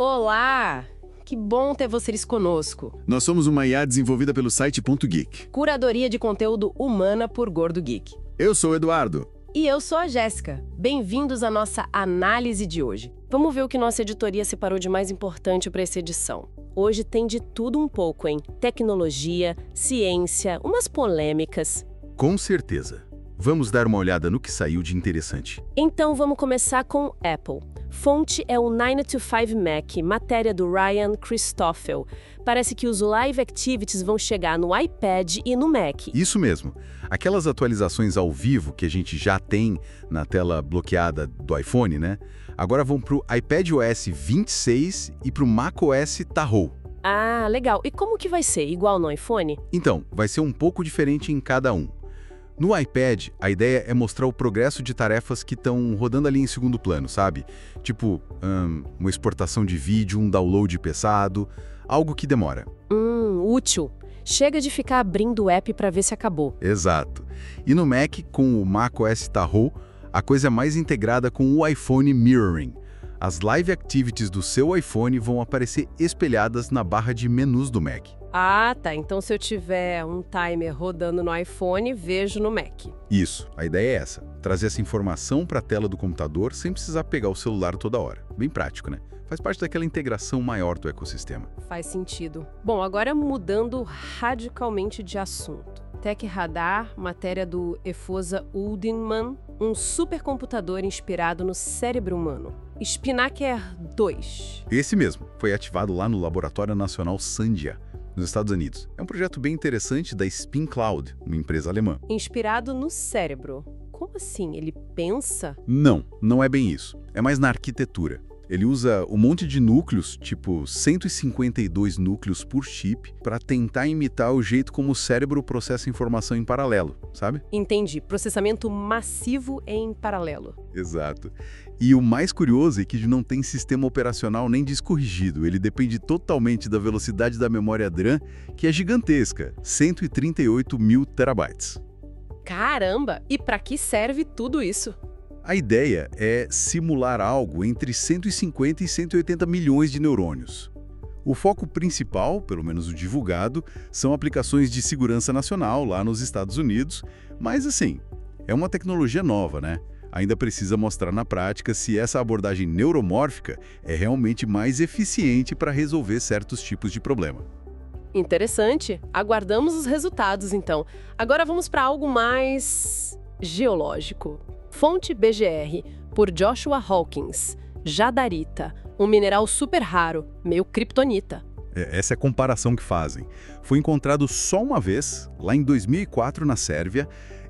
Olá! Que bom ter vocês conosco. Nós somos uma IA desenvolvida pelo site .geek. Curadoria de conteúdo humana por Gordo Geek. Eu sou o Eduardo. E eu sou a Jéssica. Bem-vindos à nossa análise de hoje. Vamos ver o que nossa editoria separou de mais importante para essa edição. Hoje tem de tudo um pouco, hein? Tecnologia, ciência, umas polêmicas. Com certeza. Vamos dar uma olhada no que saiu de interessante. Então vamos começar com Apple. Fonte é o 9to5 Mac, matéria do Ryan Christoffel. Parece que os Live Activities vão chegar no iPad e no Mac. Isso mesmo. Aquelas atualizações ao vivo que a gente já tem na tela bloqueada do iPhone, né? Agora vão para o iPadOS 26 e para o macOS Tahoe. Ah, legal. E como que vai ser? Igual no iPhone? Então, vai ser um pouco diferente em cada um. No iPad, a ideia é mostrar o progresso de tarefas que estão rodando ali em segundo plano, sabe? Tipo, uma exportação de vídeo, um download pesado, algo que demora. Útil. Chega de ficar abrindo o app para ver se acabou. Exato. E no Mac, com o macOS Tahoe, a coisa é mais integrada com o iPhone Mirroring. As Live Activities do seu iPhone vão aparecer espelhadas na barra de menus do Mac. Ah, tá. Então se eu tiver um timer rodando no iPhone, vejo no Mac. Isso, a ideia é essa. Trazer essa informação para a tela do computador sem precisar pegar o celular toda hora. Bem prático, né? Faz parte daquela integração maior do ecossistema. Faz sentido. Bom, agora mudando radicalmente de assunto. Tech Radar, matéria do Efosa Uldinman, um supercomputador inspirado no cérebro humano. Spinnaker 2. Esse mesmo, foi ativado lá no Laboratório Nacional Sandia, nos Estados Unidos. É um projeto bem interessante da Spin Cloud, uma empresa alemã. Inspirado no cérebro. Como assim? Ele pensa? Não, não é bem isso. É mais na arquitetura. Ele usa um monte de núcleos, tipo 152 núcleos por chip, para tentar imitar o jeito como o cérebro processa informação em paralelo, sabe? Entendi. Processamento massivo em paralelo. Exato. E o mais curioso é que não tem sistema operacional nem disco rígido. Ele depende totalmente da velocidade da memória DRAM, que é gigantesca, 138 mil terabytes. Caramba! E para que serve tudo isso? A ideia é simular algo entre 150 e 180 milhões de neurônios. O foco principal, pelo menos o divulgado, são aplicações de segurança nacional lá nos Estados Unidos, mas assim, é uma tecnologia nova, né? Ainda precisa mostrar na prática se essa abordagem neuromórfica é realmente mais eficiente para resolver certos tipos de problema. Interessante. Aguardamos os resultados, então. Agora vamos para algo mais geológico. Fonte BGR, por Joshua Hawkins. Jadarita, um mineral super raro, meio kryptonita. Essa é a comparação que fazem. Foi encontrado só uma vez, lá em 2004, na Sérvia,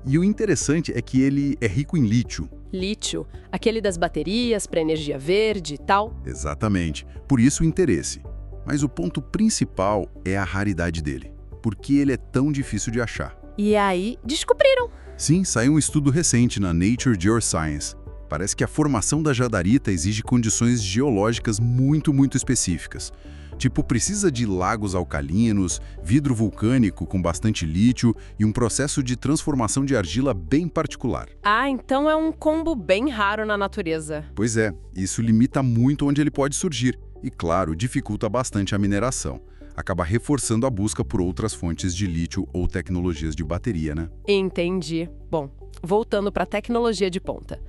e o interessante é que ele é rico em lítio. Lítio, aquele das baterias para energia verde e tal? Exatamente. Por isso o interesse. Mas o ponto principal é a raridade dele. Por que ele é tão difícil de achar? E aí, descobriram! Sim, saiu um estudo recente na Nature Geoscience. Parece que a formação da jadarita exige condições geológicas muito específicas. Tipo, precisa de lagos alcalinos, vidro vulcânico com bastante lítio e um processo de transformação de argila bem particular. Ah, então é um combo bem raro na natureza. Pois é, isso limita muito onde ele pode surgir. E, claro, dificulta bastante a mineração. Acaba reforçando a busca por outras fontes de lítio ou tecnologias de bateria, né? Entendi. Bom, voltando para tecnologia de ponta.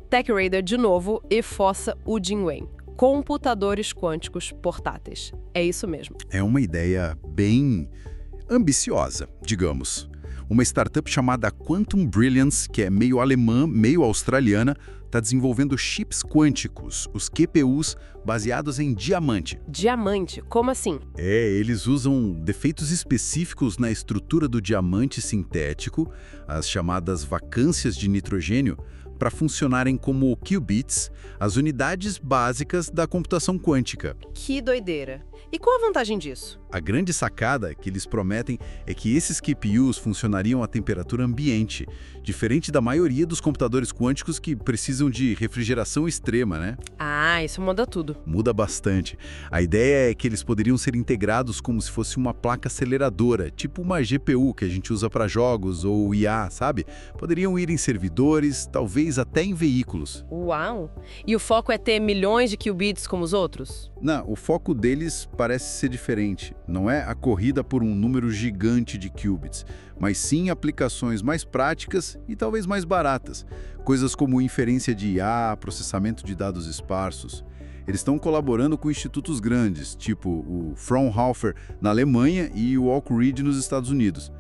TechRadar de novo e Fossa Udinwen. Computadores quânticos portáteis. É isso mesmo. É uma ideia bem ambiciosa, digamos. Uma startup chamada Quantum Brilliance, que é meio alemã, meio australiana, está desenvolvendo chips quânticos, os QPUs, baseados em diamante. Diamante? Como assim? Eles usam defeitos específicos na estrutura do diamante sintético, as chamadas vacâncias de nitrogênio, para funcionarem como qubits, as unidades básicas da computação quântica. Que doideira. E qual a vantagem disso? A grande sacada que eles prometem é que esses QPUs funcionariam a temperatura ambiente, diferente da maioria dos computadores quânticos que precisam de refrigeração extrema, né? Ah, isso muda tudo. Muda bastante. A ideia é que eles poderiam ser integrados como se fosse uma placa aceleradora, tipo uma GPU que a gente usa para jogos ou IA, sabe? Poderiam ir em servidores, talvez talvez até em veículos. Uau! E o foco é ter milhões de qubits como os outros? Não, o foco deles parece ser diferente. Não é a corrida por um número gigante de qubits, mas sim aplicações mais práticas e talvez mais baratas. Coisas como inferência de IA, processamento de dados esparsos. Eles estão colaborando com institutos grandes, tipo o Fraunhofer na Alemanha e o Oak Ridge nos Estados Unidos.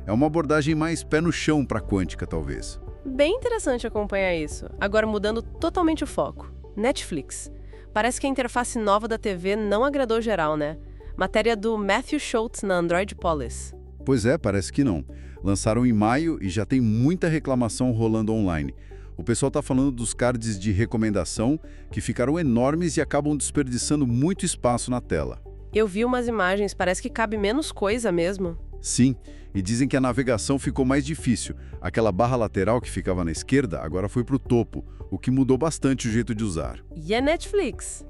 É uma abordagem mais pé no chão para a quântica, talvez. Bem interessante acompanhar isso. Agora mudando totalmente o foco. Netflix. Parece que a interface nova da TV não agradou geral, né? Matéria do Matthew Schultz na Android Police. Pois é, parece que não. Lançaram em maio e já tem muita reclamação rolando online. O pessoal está falando dos cards de recomendação que ficaram enormes e acabam desperdiçando muito espaço na tela. Eu vi umas imagens, parece que cabe menos coisa mesmo. Sim, e dizem que a navegação ficou mais difícil. Aquela barra lateral que ficava na esquerda agora foi para o topo, o que mudou bastante o jeito de usar. E a Netflix?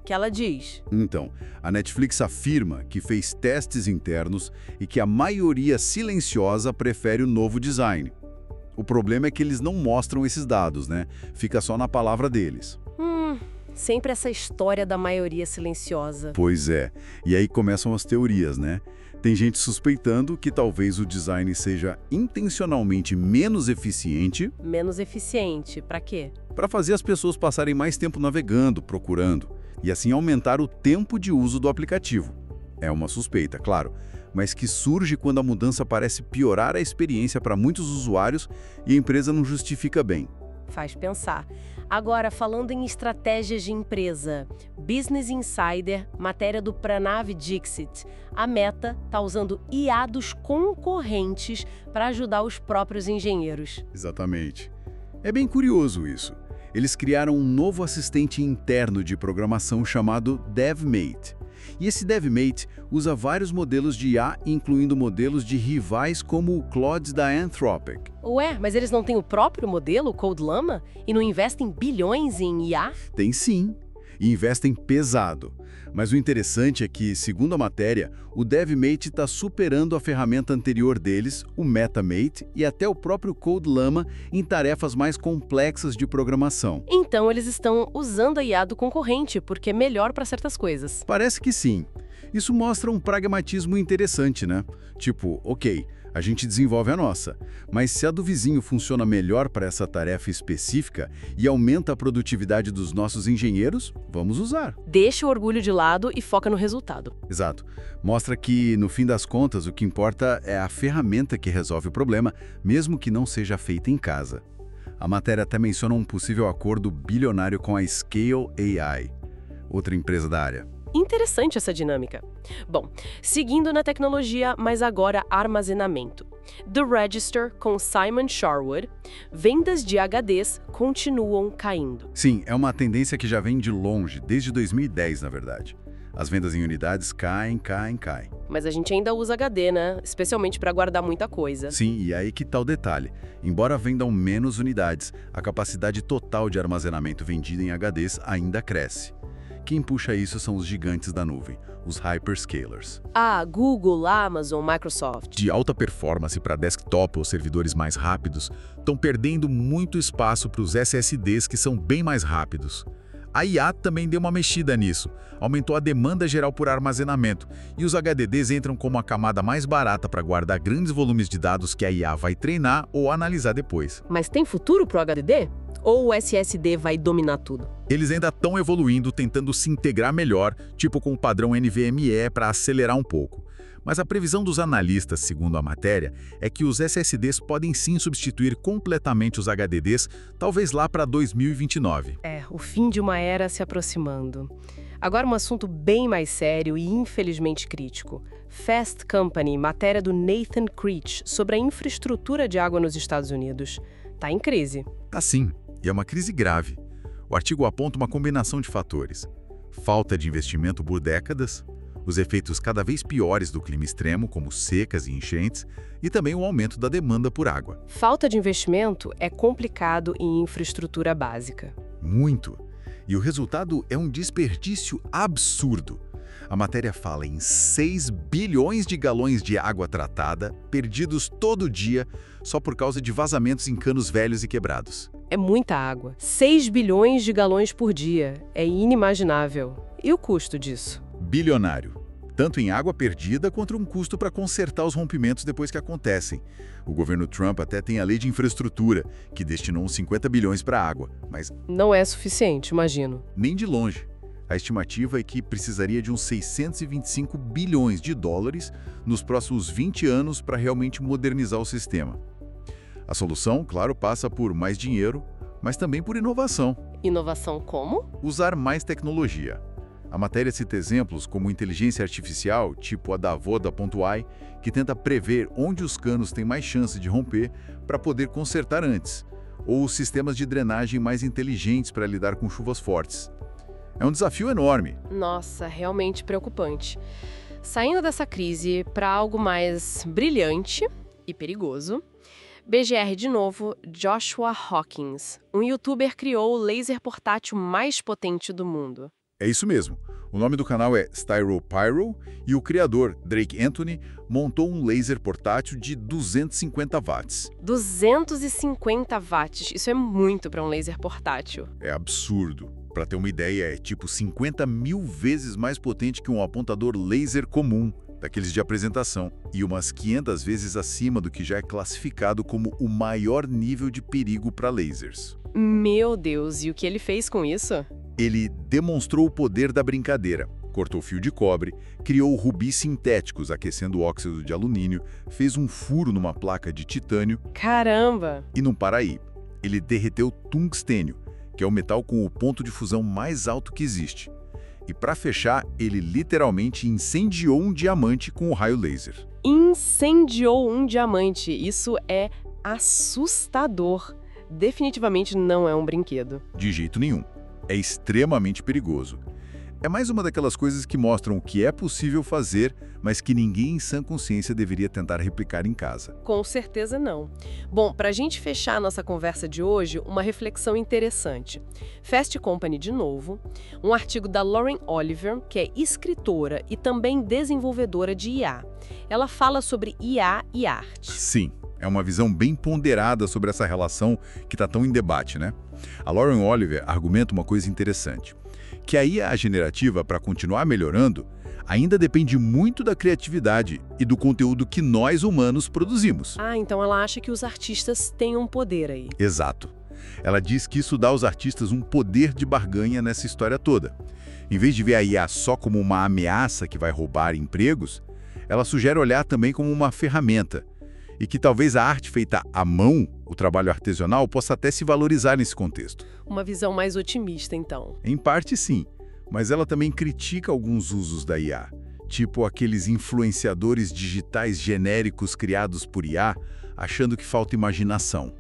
Que ela diz? Então, a Netflix afirma que fez testes internos e que a maioria silenciosa prefere o novo design. O problema é que eles não mostram esses dados, né? Fica só na palavra deles. Sempre essa história da maioria silenciosa. Pois é. E aí começam as teorias, né? Tem gente suspeitando que talvez o design seja intencionalmente menos eficiente. Menos eficiente, pra quê? Para fazer as pessoas passarem mais tempo navegando, procurando, e assim aumentar o tempo de uso do aplicativo. É uma suspeita, claro, mas que surge quando a mudança parece piorar a experiência para muitos usuários e a empresa não justifica bem. Faz pensar. Agora, falando em estratégias de empresa, Business Insider, matéria do Pranav Dixit, a Meta está usando IA dos concorrentes para ajudar os próprios engenheiros. Exatamente. É bem curioso isso. Eles criaram um novo assistente interno de programação chamado DevMate. E esse DevMate usa vários modelos de IA, incluindo modelos de rivais como o Claude da Anthropic. Ué, mas eles não têm o próprio modelo, o CodeLlama, e não investem bilhões em IA? Tem sim, e investem pesado. Mas o interessante é que, segundo a matéria, o DevMate está superando a ferramenta anterior deles, o MetaMate, e até o próprio CodeLlama em tarefas mais complexas de programação. Então eles estão usando a IA do concorrente, porque é melhor para certas coisas. Parece que sim. Isso mostra um pragmatismo interessante, né? Tipo, ok, a gente desenvolve a nossa, mas se a do vizinho funciona melhor para essa tarefa específica e aumenta a produtividade dos nossos engenheiros, vamos usar. Deixa o orgulho de lado e foca no resultado. Exato. Mostra que, no fim das contas, o que importa é a ferramenta que resolve o problema, mesmo que não seja feita em casa. A matéria até menciona um possível acordo bilionário com a Scale AI, outra empresa da área. Interessante essa dinâmica. Bom, seguindo na tecnologia, mas agora armazenamento. The Register, com Simon Sharwood, vendas de HDs continuam caindo. Sim, é uma tendência que já vem de longe, desde 2010, na verdade. As vendas em unidades caem. Mas a gente ainda usa HD, né? Especialmente para guardar muita coisa. Sim, e aí que tá o detalhe. Embora vendam menos unidades, a capacidade total de armazenamento vendida em HDs ainda cresce. Quem puxa isso são os gigantes da nuvem, os hyperscalers. Google, Amazon, Microsoft. De alta performance para desktop ou servidores mais rápidos, estão perdendo muito espaço para os SSDs que são bem mais rápidos. A IA também deu uma mexida nisso, aumentou a demanda geral por armazenamento, e os HDDs entram como a camada mais barata para guardar grandes volumes de dados que a IA vai treinar ou analisar depois. Mas tem futuro pro HDD? Ou o SSD vai dominar tudo? Eles ainda estão evoluindo, tentando se integrar melhor, tipo com o padrão NVMe para acelerar um pouco. Mas a previsão dos analistas, segundo a matéria, é que os SSDs podem sim substituir completamente os HDDs, talvez lá para 2029. O fim de uma era se aproximando. Agora um assunto bem mais sério e infelizmente crítico. Fast Company, matéria do Nathan Creech sobre a infraestrutura de água nos Estados Unidos. Tá em crise. Tá sim, e é uma crise grave. O artigo aponta uma combinação de fatores. Falta de investimento por décadas, os efeitos cada vez piores do clima extremo, como secas e enchentes, e também o aumento da demanda por água. Falta de investimento é complicado em infraestrutura básica. Muito. E o resultado é um desperdício absurdo. A matéria fala em 6 bilhões de galões de água tratada, perdidos todo dia, só por causa de vazamentos em canos velhos e quebrados. É muita água. 6 bilhões de galões por dia. É inimaginável. E o custo disso? Bilionário. Tanto em água perdida quanto um custo para consertar os rompimentos depois que acontecem. O governo Trump até tem a lei de infraestrutura, que destinou uns 50 bilhões para a água, mas Não é suficiente, imagino. nem de longe. A estimativa é que precisaria de uns 625 bilhões de dólares nos próximos 20 anos para realmente modernizar o sistema. A solução, claro, passa por mais dinheiro, mas também por inovação. Inovação como? Usar mais tecnologia. A matéria cita exemplos como inteligência artificial, tipo a da Voda.ai, que tenta prever onde os canos têm mais chance de romper para poder consertar antes, ou sistemas de drenagem mais inteligentes para lidar com chuvas fortes. É um desafio enorme. Nossa, realmente preocupante. Saindo dessa crise para algo mais brilhante e perigoso, BGR de novo, Joshua Hawkins, um youtuber criou o laser portátil mais potente do mundo. É isso mesmo. O nome do canal é StyroPyro e o criador, Drake Anthony, montou um laser portátil de 250 watts. 250 watts, isso é muito para um laser portátil. É absurdo. Para ter uma ideia, é tipo 50 mil vezes mais potente que um apontador laser comum, daqueles de apresentação, e umas 500 vezes acima do que já é classificado como o maior nível de perigo para lasers. Meu Deus, e o que ele fez com isso? Ele demonstrou o poder da brincadeira. Cortou fio de cobre, criou rubis sintéticos aquecendo o óxido de alumínio, fez um furo numa placa de titânio Caramba! e não para aí. Ele derreteu tungstênio, que é o metal com o ponto de fusão mais alto que existe. E para fechar, ele literalmente incendiou um diamante com o raio laser. Incendiou um diamante, isso é assustador. Definitivamente não é um brinquedo. De jeito nenhum. É extremamente perigoso. É mais uma daquelas coisas que mostram o que é possível fazer, mas que ninguém em sã consciência deveria tentar replicar em casa. Com certeza não. Bom, para a gente fechar a nossa conversa de hoje, uma reflexão interessante. Fast Company de novo, um artigo da Lauren Oliver, que é escritora e também desenvolvedora de IA. Ela fala sobre IA e arte. Sim, é uma visão bem ponderada sobre essa relação que está tão em debate, né? A Lauren Oliver argumenta uma coisa interessante, que a IA generativa, para continuar melhorando, ainda depende muito da criatividade e do conteúdo que nós humanos produzimos. Ah, então ela acha que os artistas têm um poder aí. Exato. Ela diz que isso dá aos artistas um poder de barganha nessa história toda. Em vez de ver a IA só como uma ameaça que vai roubar empregos, ela sugere olhar também como uma ferramenta, e que talvez a arte feita à mão, o trabalho artesanal, possa até se valorizar nesse contexto. Uma visão mais otimista, então. Em parte, sim, mas ela também critica alguns usos da IA, tipo aqueles influenciadores digitais genéricos criados por IA, achando que falta imaginação.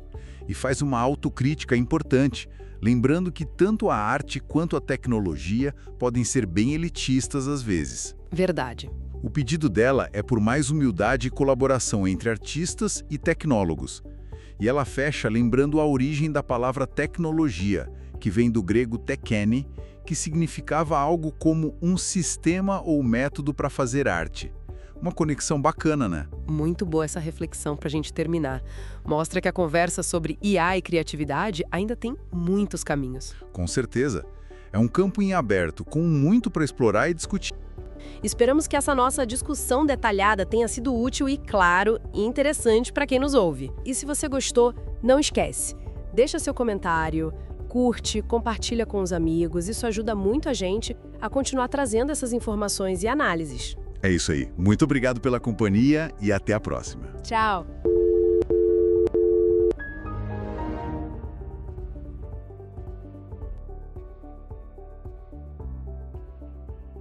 E faz uma autocrítica importante, lembrando que tanto a arte quanto a tecnologia podem ser bem elitistas às vezes. Verdade. O pedido dela é por mais humildade e colaboração entre artistas e tecnólogos. E ela fecha lembrando a origem da palavra tecnologia, que vem do grego tekene, que significava algo como um sistema ou método para fazer arte. Uma conexão bacana, né? Muito boa essa reflexão para a gente terminar. Mostra que a conversa sobre IA e criatividade ainda tem muitos caminhos. Com certeza. É um campo em aberto, com muito para explorar e discutir. Esperamos que essa nossa discussão detalhada tenha sido útil e, claro, interessante para quem nos ouve. E se você gostou, não esquece, deixa seu comentário, curte, compartilha com os amigos, isso ajuda muito a gente a continuar trazendo essas informações e análises. É isso aí. Muito obrigado pela companhia e até a próxima. Tchau!